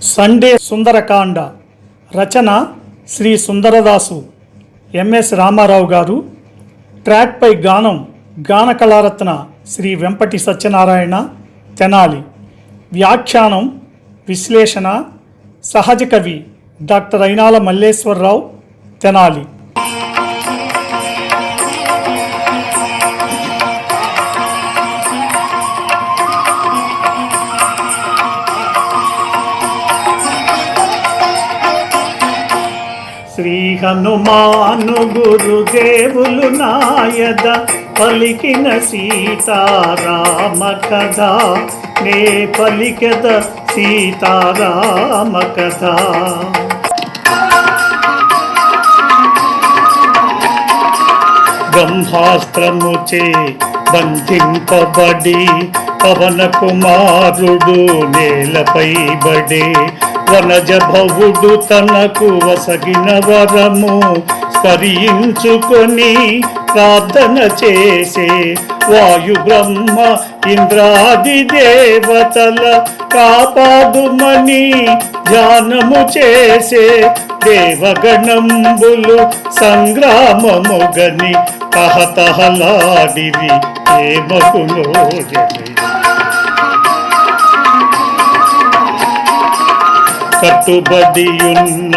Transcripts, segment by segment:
Sunday Sundarakanda రచన Shri సుందరదాసు MS Ramarao గారు. ట్రాక్పై గానం గాన కళారత్న శ్రీ వెంపటి సత్యనారాయణ తెనాలి. వ్యాఖ్యానం విశ్లేషణ సహజ కవి డాక్టర్ అయినాల మల్లేశ్వరరావు తెనాలి. శ్రీ హనుమాను గురుదేవులు నాయద పలికిన సీతారామ కథ, నే పలికెద సీతారామ కథ. బ్రహ్మాస్త్రముచే బంధింపబడి పవన కుమారుడు నేలపై బడే, వనజ భవుడు తనకు వసగిన వరము స్మరించుకొని ప్రార్థన చేసే, వాయు బ్రహ్మ ఇంద్రాది దేవతల కాపాడుమని ధ్యానము చేసే, దేవగణంబులు సంగ్రామముగని తహతహలాడిరి ఏమకులోజని. కట్టుబడియున్న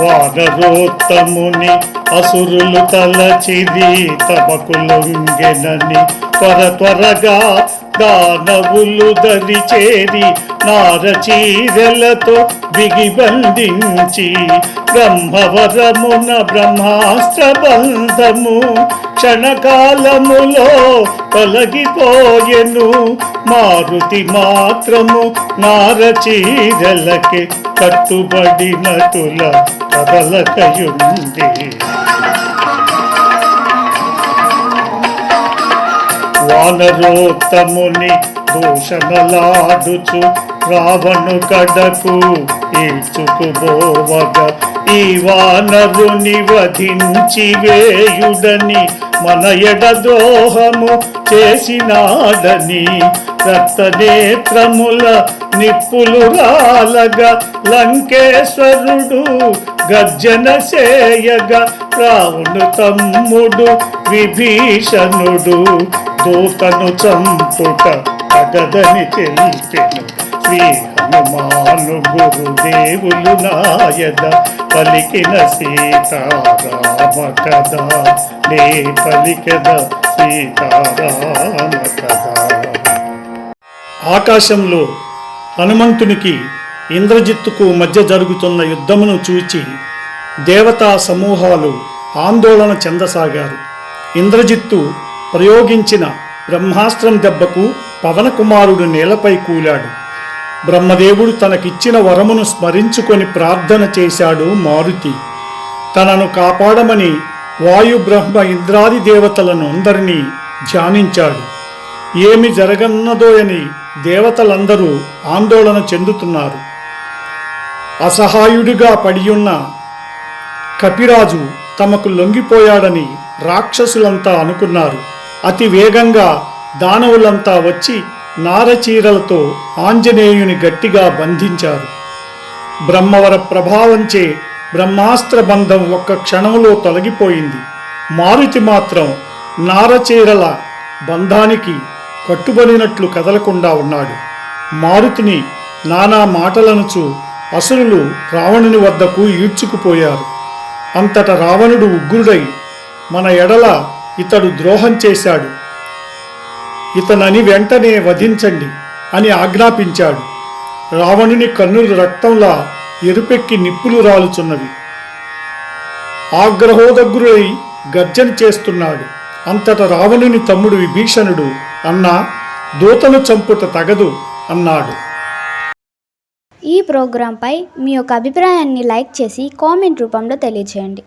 వానరోత్తముని అసురులు తలచిది తమకు లొంగెనని, త్వరగా దానవులు దరి చేరి నారచీరలతో బిగిబంధించి, బ్రహ్మవరమున బ్రహ్మాస్త్ర బంధము క్షణకాలములో తొలగిపోయెను. మారుతి మాత్రము నారచీరలకి కట్టుబడినటుల కదలకయుంది. వానరోత్తముని దూషణలాడుచు రావణు కడకు ఈడ్చుకుపోవగా, ఈ వానరుని వధించి వేయుడని మన ఎడద్రోహము చేసినాడని, రక్తనేత్రముల నిప్పులు రాలగా లంకేశ్వరుడు గర్జన చేయగా, రావణు తమ్ముడు విభీషణుడు దూతను చంపుట తగదని తెలిపెను. శ్రీ హనుమాను గురుదేవులు నాయద పలికిన సీతారామ కథ, నే పలికెద సీతారామ కథ. ఆకాశంలో హనుమంతునికి ఇంద్రజిత్తుకు మధ్య జరుగుతున్న యుద్ధమును చూచి దేవతా సమూహాలు ఆందోళన చెందసాగారు. ఇంద్రజిత్తు ప్రయోగించిన బ్రహ్మాస్త్రం దెబ్బకు పవనకుమారుడు నేలపై కూలాడు. బ్రహ్మదేవుడు తనకిచ్చిన వరమును స్మరించుకొని ప్రార్థన చేశాడు మారుతి. తనను కాపాడమని వాయు బ్రహ్మ ఇంద్రాది దేవతలను అందరినీ ధ్యానించాడు. ఏమి జరగన్నదోయని దేవతలందరూ ఆందోళన చెందుతున్నారు. అసహాయుడిగా పడియున్న కపిరాజు తమకు లొంగిపోయాడని రాక్షసులంతా అనుకున్నారు. అతి వేగంగా దానవులంతా వచ్చి నారచీరలతో ఆంజనేయుని గట్టిగా బంధించారు. బ్రహ్మవర ప్రభావంచే బ్రహ్మాస్త్ర బంధం ఒక్క క్షణంలో తొలగిపోయింది. మారుతి మాత్రం నారచీరల బంధానికి కట్టుబడినట్లు కదలకుండా ఉన్నాడు. మారుతిని నానా మాటలనుచు అసురులు రావణుని వద్దకు ఈడ్చుకుపోయారు. అంతట రావణుడు ఉగ్రుడై, మన ఎడల ఇతడు ద్రోహం చేశాడు, ఇతనని వెంటనే వధించండి అని ఆజ్ఞాపించాడు. రావణుని కన్నులు రక్తంలా ఎరుపెక్కి నిప్పులు రాలుచున్నవి. ఆగ్రహోదగ్రుడై గర్జన చేస్తున్నాడు. అంతట రావణుని తమ్ముడు విభీషణుడు, అన్నా, దూతను చంపుట తగదు అన్నాడు. ఈ ప్రోగ్రాంపై మీ యొక్క అభిప్రాయాన్ని లైక్ చేసి కామెంట్ రూపంలో తెలియజేయండి.